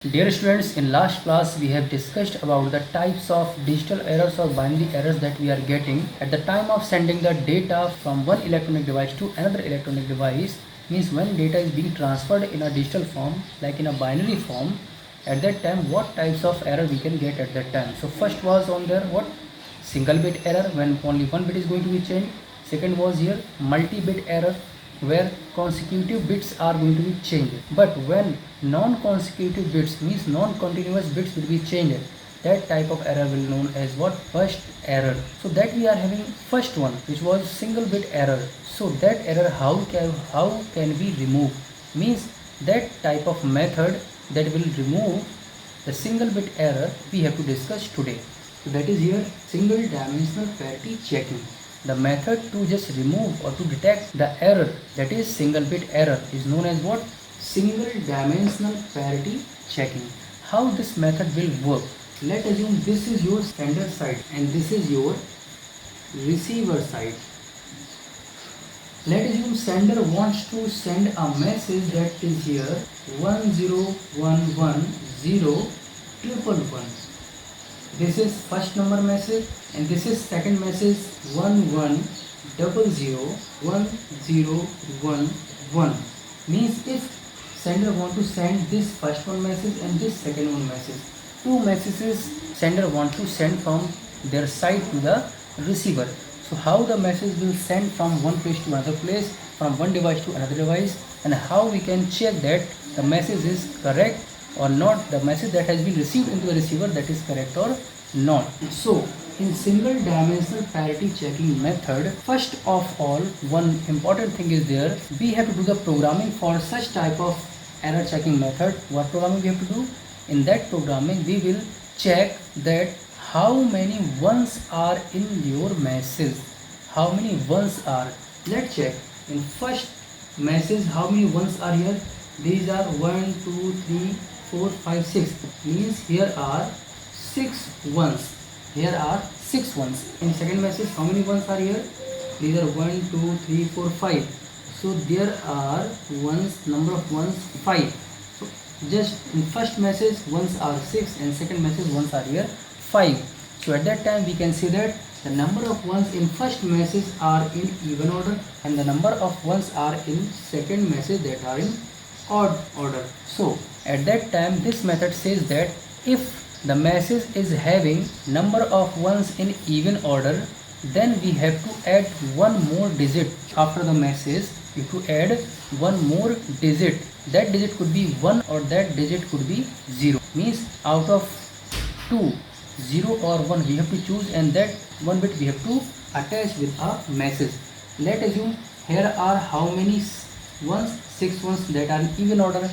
Dear students, in last class we have discussed about the types of digital errors or binary errors that we are getting at the time of sending the data from one electronic device to another electronic device. Means when data is being transferred in a digital form, like in a binary form, at that time what types of error we can get at that time. So first was on there what? Single bit error, when only one bit is going to be changed. Second was here multi-bit error, where consecutive bits are going to be changed. But when non-consecutive bits, means non-continuous bits will be changed, that type of error will be known as what? First error. So that we are having first one, which was single bit error. So that error how can we remove? Means that type of method that will remove the single bit error we have to discuss today. So that is here single dimensional parity checking. The method to just remove or to detect the error, that is single bit error, is known as what? Single dimensional parity checking. How this method will work? Let's assume this is your sender side and this is your receiver side. Let's assume sender wants to send a message that is here 1011011. This is first number message and this is second message 11001011. Means if sender want to send this first one message and this second one message, two messages sender want to send from their side to the receiver. So how the message will send from one place to another place, from one device to another device, and how we can check that the message is correct or not, the message that has been received into the receiver, that is correct or not. So in single dimensional parity checking method, first of all, one important thing is there, we have to do the programming for such type of error checking method. What programming we have to do? In that programming we will check that how many ones are in your message. How many ones are? Let's check. In first message, how many ones are here? These are 1 2 3 4 5 6. Means here are 6 ones. Here are 6 ones. In second message, how many ones are here? These are 1 2 3 4 5. So there are ones, number of ones 5. So just in first message ones are 6 and second message ones are here 5. So at that time we can see that the number of ones in first message are in even order and the number of ones are in second message that are in odd order. So at that time this method says that if the message is having number of ones in even order, then we have to add one more digit after the message. We have to add one more digit. That digit could be 1 or that digit could be 0. Means out of 2, 0 or 1 we have to choose, and that one bit we have to attach with a message. Let's assume here are how many ones? 6 ones that are in even order.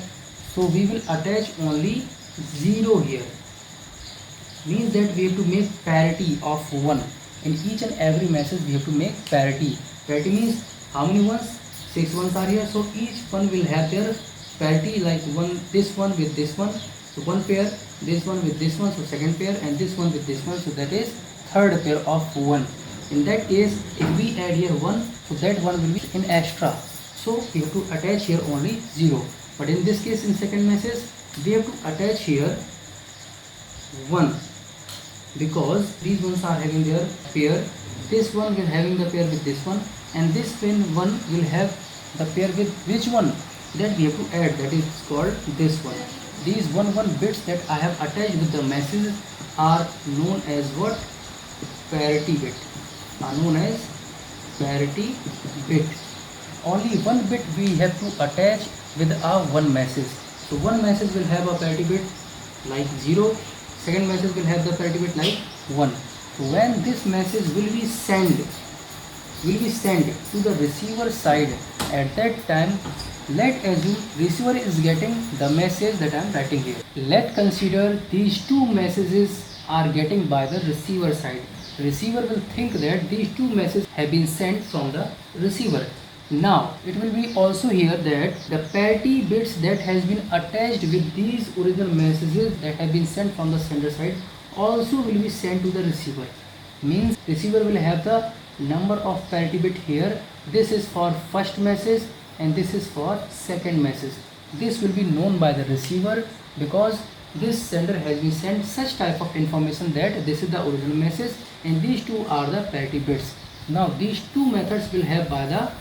So we will attach only 0 here. Means that we have to make parity of 1. In each and every message we have to make parity. Parity means how many ones? 6 ones are here. So each one will have their parity, like this one with this one. So one pair, this one with this one, so second pair, and this one with this one, so that is third pair of 1. In that case, if we add here 1, so that one will be in extra. So we have to attach here only 0. But in this case, in second message, we have to attach here 1 because these ones are having their pair. This one will having the pair with this one, and this one will have the pair with which one? That we have to add, that is called this one. These 1 bits that I have attached with the message are known as what? Parity bit. Are known as parity bit. Only one bit we have to attach with our one message. So one message will have a parity bit like 0. Second message will have the parity bit like 1. So when this message will be sent to the receiver side, at that time let assume receiver is getting the message that I am writing here. Let's consider these two messages are getting by the receiver side. Receiver will think that these two messages have been sent from the receiver. Now it will be also here that the parity bits that has been attached with these original messages that have been sent from the sender side also will be sent to the receiver. Means receiver will have the number of parity bit here. This is for first message and this is for second message. This will be known by the receiver because this sender has been sent such type of information that this is the original message and these two are the parity bits. Now these two methods will have by the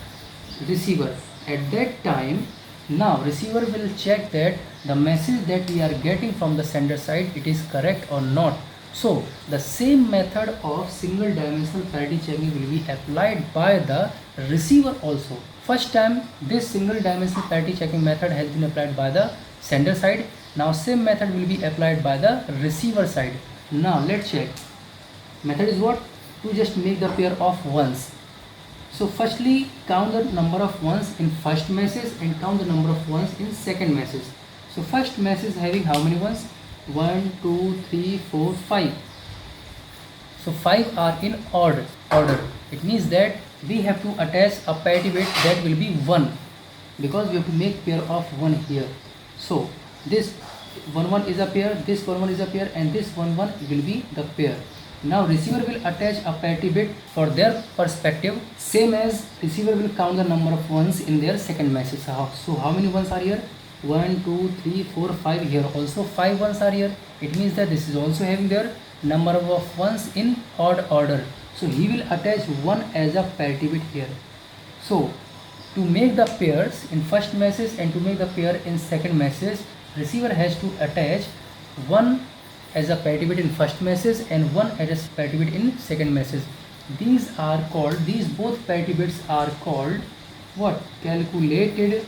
receiver. At that time, now receiver will check that the message that we are getting from the sender side, it is correct or not. So the same method of single dimensional parity checking will be applied by the receiver also. First time this single dimensional parity checking method has been applied by the sender side. Now same method will be applied by the receiver side. Now let's check. Method is what? To just make the pair of ones. So firstly count the number of ones in first message and count the number of ones in second message. So first message having how many ones? 1, 2, 3, 4, 5. So 5 are in order. It means that we have to attach a parity bit that will be 1 because we have to make pair of 1 here. So this 1 is a pair, this 1 is a pair, and this 1 will be the pair. Now receiver will attach a parity bit for their perspective, same as receiver will count the number of ones in their second message. So how many ones are here? 1, 2, 3, 4, 5. Here also 5 ones are here. It means that this is also having their number of ones in odd order. So he will attach 1 as a parity bit here. So to make the pairs in first message and to make the pair in second message, receiver has to attach 1 as a parity bit in first message and 1 as a parity bit in second message. These both parity bits are called what? Calculated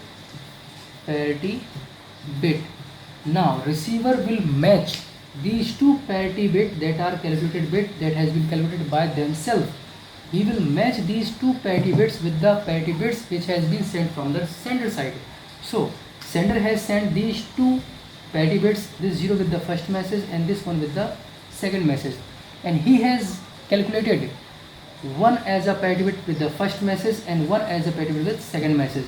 parity bit. Now receiver will match these two parity bit that are calculated bit that has been calculated by themselves. He will match these two parity bits with the parity bits which has been sent from the sender side. So sender has sent these two parity bits, this 0 with the first message and this 1 with the second message, and he has calculated 1 as a parity bit with the first message and 1 as a parity bit with second message.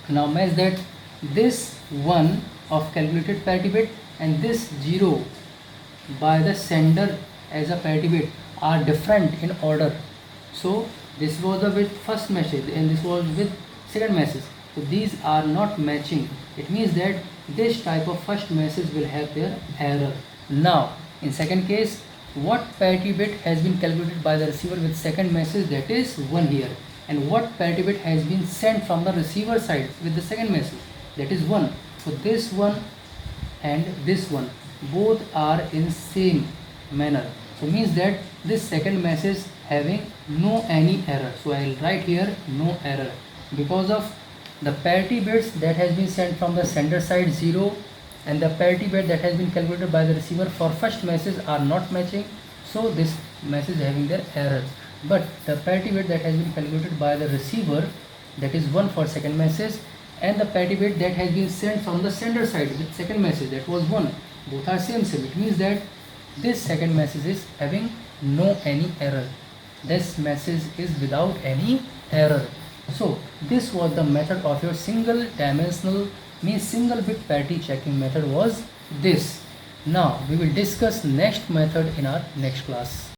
Now match that this 1 of calculated parity bit and this 0 by the sender as a parity bit are different in order. So this was the with first message and this was with second message. So these are not matching. It means that this type of first message will have their error. Now in second case, what parity bit has been calculated by the receiver with second message, that is 1 here, and what parity bit has been sent from the receiver side with the second message, that is 1. So this one and this one both are in same manner. So means that this second message having no any error. So I will write here no error because of the parity bits that has been sent from the sender side 0 and the parity bit that has been calculated by the receiver for first message are not matching. So this message having their error. But the parity bit that has been calculated by the receiver, that is 1 for second message, and the parity bit that has been sent from the sender side with second message, that was 1, both are same. It means that this second message is having no any error. This message is without any error. So this was the method of your single dimensional single bit parity checking method was this. Now we will discuss next method in our next class.